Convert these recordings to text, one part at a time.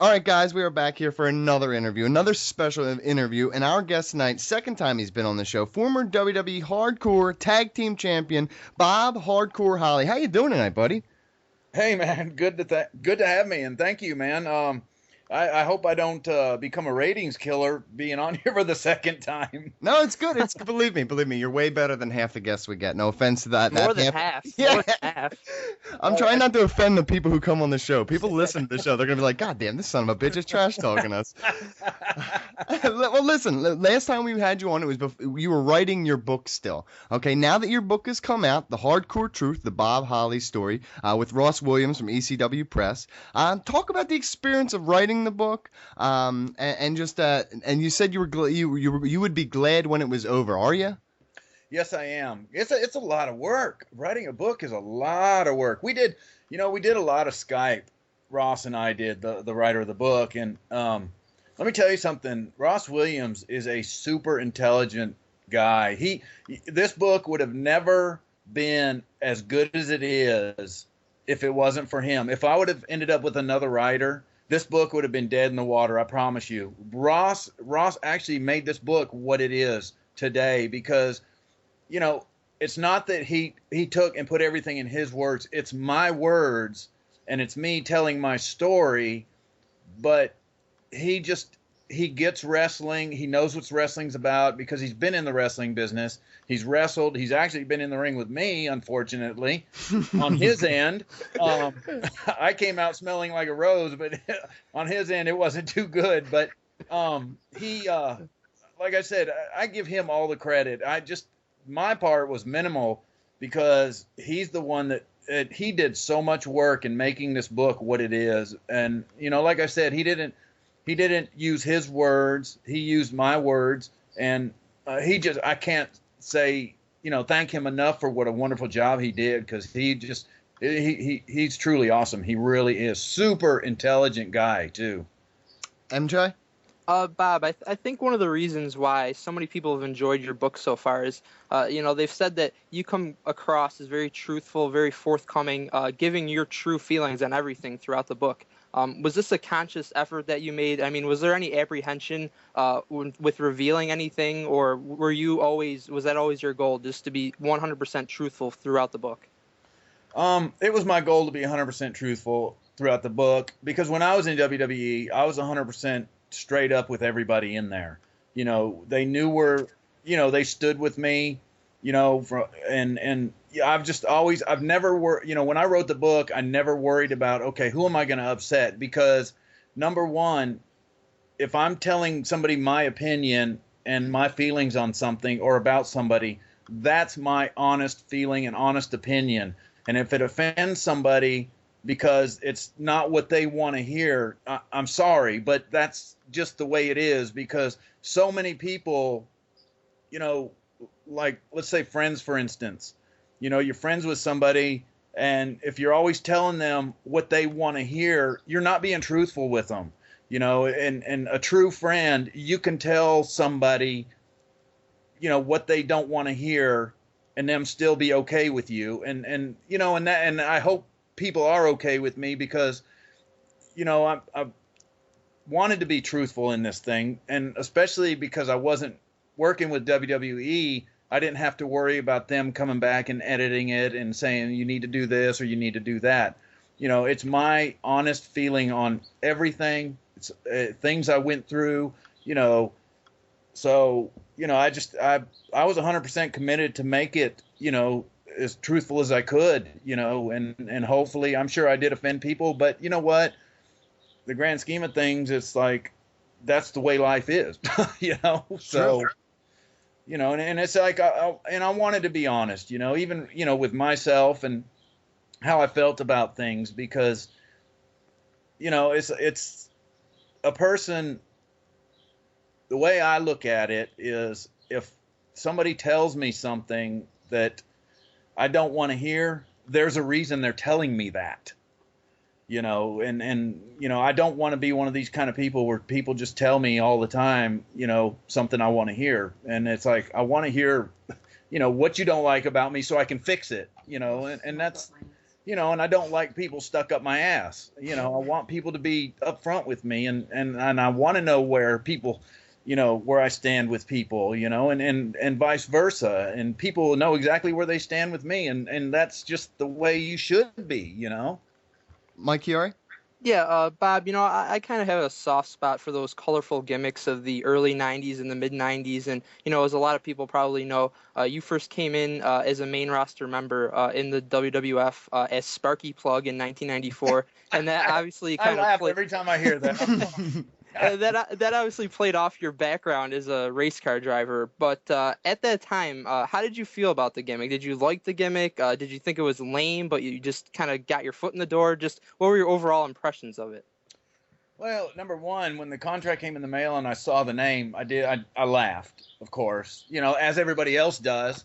All right, guys, we are back here for another interview, another special interview, and our guest tonight, second time he's been on the show, former WWE Hardcore Tag Team Champion Bob Hardcore Holly. How you doing tonight, buddy? Hey man, good to have me, and thank you, man. I hope I don't become a ratings killer being on here for the second time. No, it's good. It's believe me, you're way better than half the guests we get. No offense to that. More than half. Yeah. More than half. I'm trying not to offend the people who come on the show. People listen to the show. They're gonna be like, God damn, this son of a bitch is trash talking us. Well, listen. Last time we had you on, it was you were writing your book still. Okay, now that your book has come out, The Hardcore Truth, the Bob Holly story, with Ross Williams from ECW Press. Talk about the experience of writing the book, and just and you said you would be glad when it was over. Are you? Yes, I am. It's a lot of work. Writing a book is a lot of work. We did a lot of Skype. Ross and I did, the writer of the book, and let me tell you something. Ross Williams is a super intelligent guy. This book would have never been as good as it is if it wasn't for him. If I would have ended up with another writer, this book would have been dead in the water, I promise you. Ross actually made this book what it is today because, it's not that he took and put everything in his words. It's my words, and it's me telling my story, but he gets wrestling. He knows what wrestling's about because he's been in the wrestling business. He's wrestled. He's actually been in the ring with me, unfortunately, on his end. I came out smelling like a rose, but on his end, it wasn't too good. But he, like I said, I give him all the credit. My part was minimal because he's the one that he did so much work in making this book what it is. And, like I said, he didn't use his words. He used my words, and I can't say, thank him enough for what a wonderful job he did, because he's truly awesome. He really is. Super intelligent guy too. MJ? Bob, I think one of the reasons why so many people have enjoyed your book so far is, they've said that you come across as very truthful, very forthcoming, giving your true feelings on everything throughout the book. Was this a conscious effort that you made? I mean, was there any apprehension with revealing anything, or was that always your goal, just to be 100% truthful throughout the book? It was my goal to be 100% truthful throughout the book, because when I was in WWE, I was 100% straight up with everybody in there. They knew they stood with me, and I've never when I wrote the book, I never worried about, okay, who am I going to upset? Because number one, if I'm telling somebody my opinion and my feelings on something or about somebody, that's my honest feeling and honest opinion. And if it offends somebody because it's not what they want to hear, I'm sorry, but that's just the way it is, because so many people, like, let's say friends, for instance, you're friends with somebody, and if you're always telling them what they want to hear, you're not being truthful with them, and a true friend, you can tell somebody, what they don't want to hear, and them still be okay with you. And I hope people are okay with me, because, I wanted to be truthful in this thing, and especially because I wasn't working with WWE, I didn't have to worry about them coming back and editing it and saying you need to do this or you need to do that. It's my honest feeling on everything. It's things I went through, so, I was 100% committed to make it, as truthful as I could, and hopefully, I'm sure I did offend people, but you know what? The grand scheme of things, it's like, that's the way life is, so, Sure. And it's like, I wanted to be honest, even, with myself and how I felt about things, because, it's a person, the way I look at it is, if somebody tells me something that I don't want to hear, there's a reason they're telling me that, and I don't want to be one of these kind of people where people just tell me all the time, something I want to hear. And it's like, I want to hear, what you don't like about me so I can fix it, and you know, and I don't like people stuck up my ass. You know, I want people to be upfront with me, and I want to know where people, you know, where I stand with people, you know, and vice versa. And people know exactly where they stand with me, and that's just the way you should be, you know. Mike Chiari? Yeah, Bob, I kind of have a soft spot for those colorful gimmicks of the early 90s and the mid 90s. And, as a lot of people probably know, you first came in as a main roster member in the WWF as Sparky Plug in 1994. And that obviously I kind of laugh played. every time I hear that. That obviously played off your background as a race car driver, but at that time, how did you feel about the gimmick? Did you like the gimmick? Did you think it was lame, but you just kind of got your foot in the door? Just what were your overall impressions of it? Well, number one, when the contract came in the mail and I saw the name, I laughed, of course, you know, as everybody else does.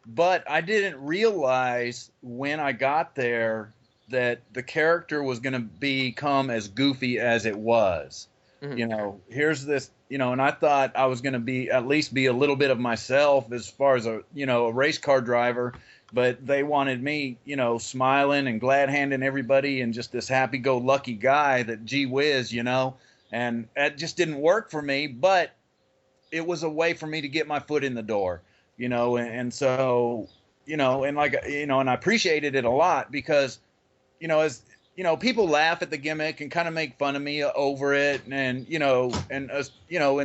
But I didn't realize when I got there that the character was going to become as goofy as it was. Mhm. You know, here's this, you know, and I thought I was going to be at least be a little bit of myself as far as a race car driver, but they wanted me, you know, smiling and glad handing everybody and just this happy go lucky guy that gee whiz, you know, and that just didn't work for me, but it was a way for me to get my foot in the door, you know, and so, you know, and like, you know, and I appreciated it a lot because, you know, as you know, people laugh at the gimmick and kind of make fun of me over it, and you know, and you know,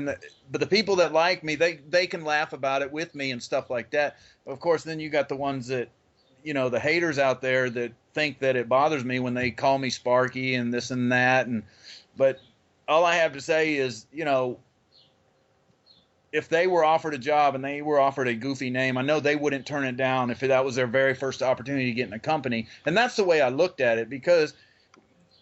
but the people that like me, they can laugh about it with me and stuff like that. Of course, then you got the ones that, you know, the haters out there that think that it bothers me when they call me Sparky and this and that, but all I have to say is, you know, if they were offered a job and they were offered a goofy name, I know they wouldn't turn it down if that was their very first opportunity to get in a company. And that's the way I looked at it, because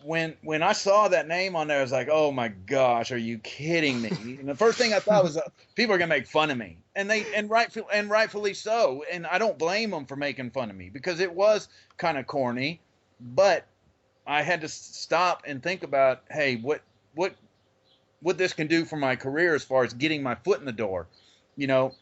when I saw that name on there, I was like, oh my gosh, are you kidding me? And the first thing I thought was, people are gonna make fun of me, and rightfully so. And I don't blame them for making fun of me because it was kind of corny, but I had to stop and think about, hey, what this can do for my career as far as getting my foot in the door, you know.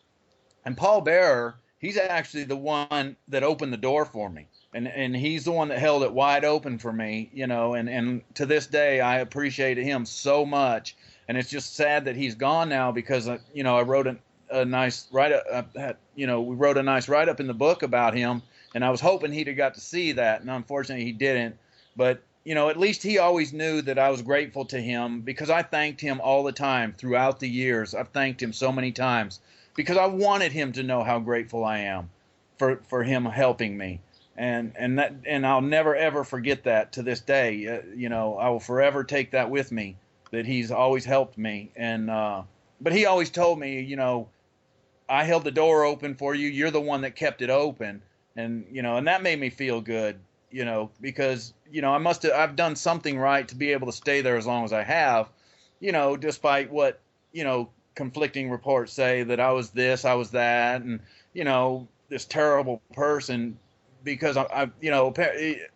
And Paul Bearer, he's actually the one that opened the door for me, and he's the one that held it wide open for me, you know. And to this day, I appreciate him so much. And it's just sad that he's gone now because you know, I wrote a nice write up, you know, we wrote a nice write up in the book about him, and I was hoping he'd have got to see that, and unfortunately he didn't. But you know, at least he always knew that I was grateful to him, because I thanked him all the time throughout the years. I've thanked him so many times because I wanted him to know how grateful I am for him helping me. And I'll never ever forget that to this day. You know, I will forever take that with me, that he's always helped me. And but he always told me, you know, I held the door open for you. You're the one that kept it open. And you know, and that made me feel good, you know, because, you know, I've done something right to be able to stay there as long as I have, you know, despite what, you know, conflicting reports say that I was this, I was that, and, you know, this terrible person, because I you know,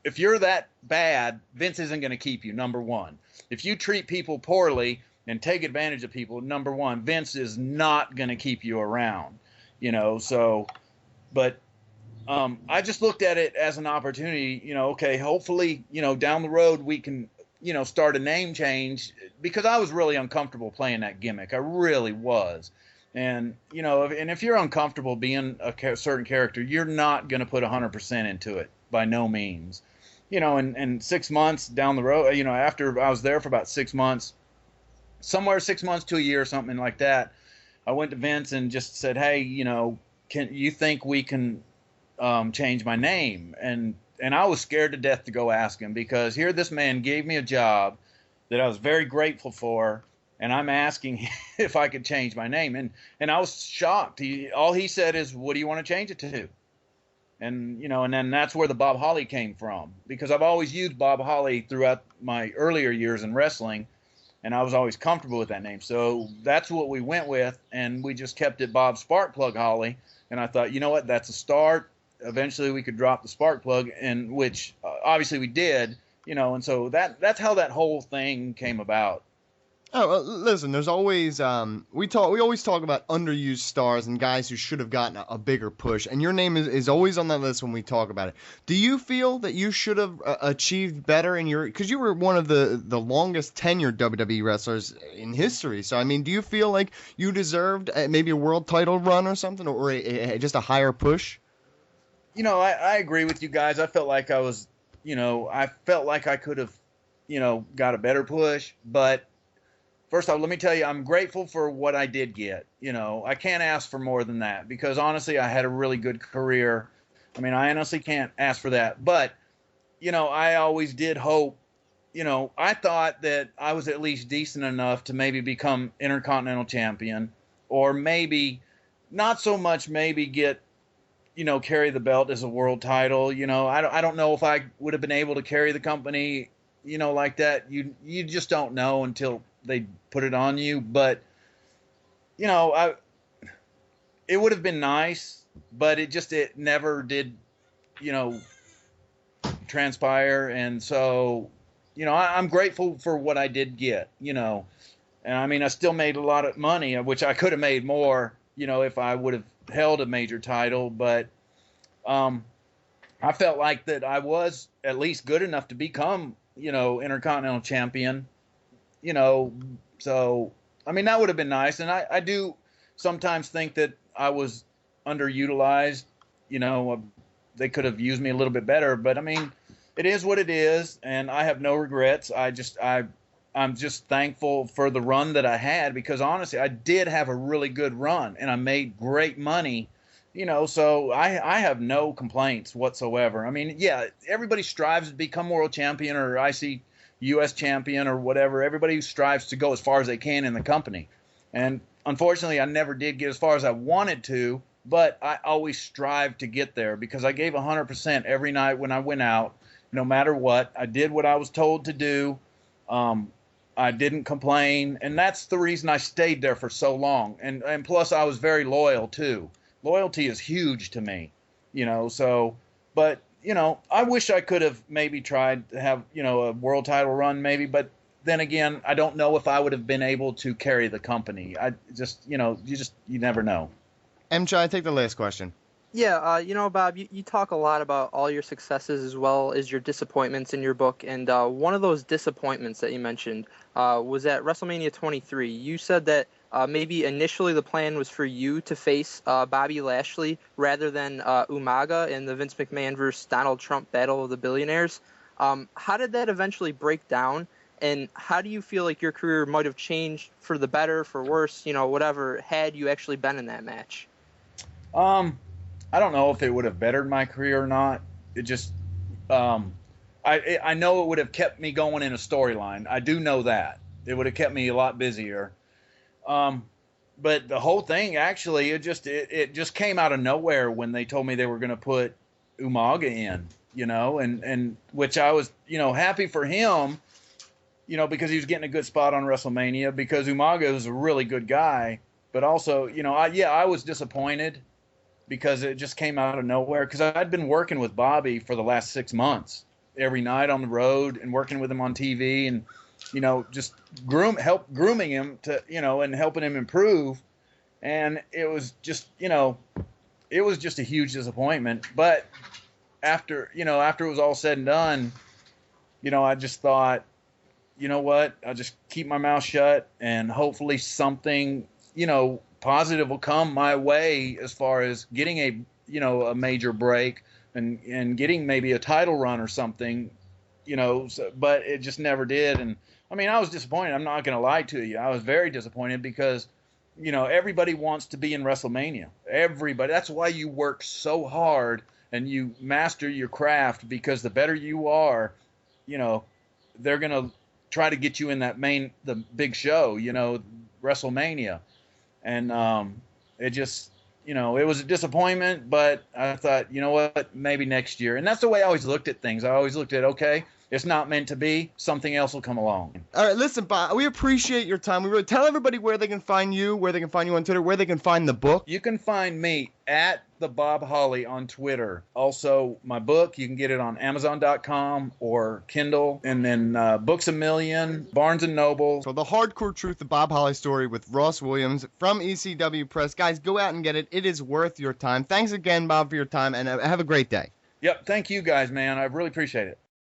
if you're that bad, Vince isn't going to keep you, number one. If you treat people poorly and take advantage of people, number one, Vince is not going to keep you around, you know. So, but I just looked at it as an opportunity, you know, okay, hopefully, you know, down the road we can, you know, start a name change, because I was really uncomfortable playing that gimmick. I really was. And, you know, and if you're uncomfortable being a certain character, you're not going to put 100% into it, by no means. You know, and 6 months down the road, you know, after I was there for about 6 months, somewhere 6 months to a year or something like that, I went to Vince and just said, hey, you know, can you think we can change my name? And I was scared to death to go ask him, because here this man gave me a job that I was very grateful for, and I'm asking if I could change my name. And I was shocked. All he said is, what do you want to change it to? And, you know, and then that's where the Bob Holly came from, because I've always used Bob Holly throughout my earlier years in wrestling, and I was always comfortable with that name. So that's what we went with, and we just kept it Bob Sparkplug Holly. And I thought, you know what, that's a start. Eventually we could drop the spark plug, and which obviously we did, you know. And so that's how that whole thing came about. Oh, well, listen, there's always we always talk about underused stars and guys who should have gotten a bigger push, and your name is always on that list when we talk about it. Do you feel that you should have achieved better in your because you were one of the longest tenured WWE wrestlers in history. So I mean, do you feel like you deserved maybe a world title run or something, or just a higher push? I agree with you guys. I felt like I felt like I could have, got a better push. But first off, let me tell you, I'm grateful for what I did get. I can't ask for more than that because honestly, I had a really good career. I mean, I honestly can't ask for that. But, I always did hope, I thought that I was at least decent enough to maybe become Intercontinental Champion or maybe not so much maybe get carry the belt as a world title. I don't know if I would have been able to carry the company, like that. You just don't know until they put it on you. But, it would have been nice, but it never did, you know, transpire. And so, I'm grateful for what I did get, and I mean, I still made a lot of money, which I could have made more, if I would have held a major title. But I felt like that I was at least good enough to become, Intercontinental Champion, so, I mean, that would have been nice. And I do sometimes think that I was underutilized, they could have used me a little bit better, but I mean, it is what it is. And I have no regrets. I'm just thankful for the run that I had, because honestly, I did have a really good run and I made great money, so I have no complaints whatsoever. I mean, yeah, everybody strives to become world champion or IC US champion or whatever. Everybody strives to go as far as they can in the company. And unfortunately, I never did get as far as I wanted to, but I always strive to get there because I gave 100% every night when I went out, no matter what. I did what I was told to do. I didn't complain, and that's the reason I stayed there for so long. And plus, I was very loyal too. Loyalty is huge to me, so, but, I wish I could have maybe tried to have, a world title run maybe, but then again, I don't know if I would have been able to carry the company. I just, you never know. MJ, I take the last question. Yeah, Bob, you talk a lot about all your successes as well as your disappointments in your book, and one of those disappointments that you mentioned was at WrestleMania 23. You said that maybe initially the plan was for you to face Bobby Lashley rather than Umaga in the Vince McMahon versus Donald Trump Battle of the Billionaires. How did that eventually break down, and how do you feel like your career might have changed for the better, for worse, whatever, had you actually been in that match? I don't know if it would have bettered my career or not. It just, I know it would have kept me going in a storyline. I do know that it would have kept me a lot busier. But the whole thing actually, it just came out of nowhere when they told me they were going to put Umaga in, and which I was, happy for him, because he was getting a good spot on WrestleMania, because Umaga was a really good guy. But also, I was disappointed because it just came out of nowhere, because I'd been working with Bobby for the last 6 months, every night on the road and working with him on TV and, just grooming him to, and helping him improve. And it was just, it was just a huge disappointment. But after it was all said and done, I just thought, you know what, I'll just keep my mouth shut and hopefully something, positive will come my way as far as getting a major break and getting maybe a title run or something, but it just never did. And I mean, I was disappointed. I'm not going to lie to you. I was very disappointed because, everybody wants to be in WrestleMania. Everybody. That's why you work so hard and you master your craft, because the better you are, they're going to try to get you in the big show, WrestleMania. And it just, it was a disappointment, but I thought, you know what, maybe next year. And that's the way I always looked at things. I always looked at, okay, it's not meant to be. Something else will come along. All right, listen, Bob, we appreciate your time. We really tell everybody where they can find you, where they can find you on Twitter, where they can find the book. You can find me at the Bob Holly on Twitter. Also, my book, you can get it on Amazon.com or Kindle, and then Books A Million, Barnes and Noble. So the hardcore truth, the Bob Holly story with Ross Williams from ECW Press. Guys, go out and get it. It is worth your time. Thanks again, Bob, for your time, and have a great day. Yep, thank you guys, man. I really appreciate it.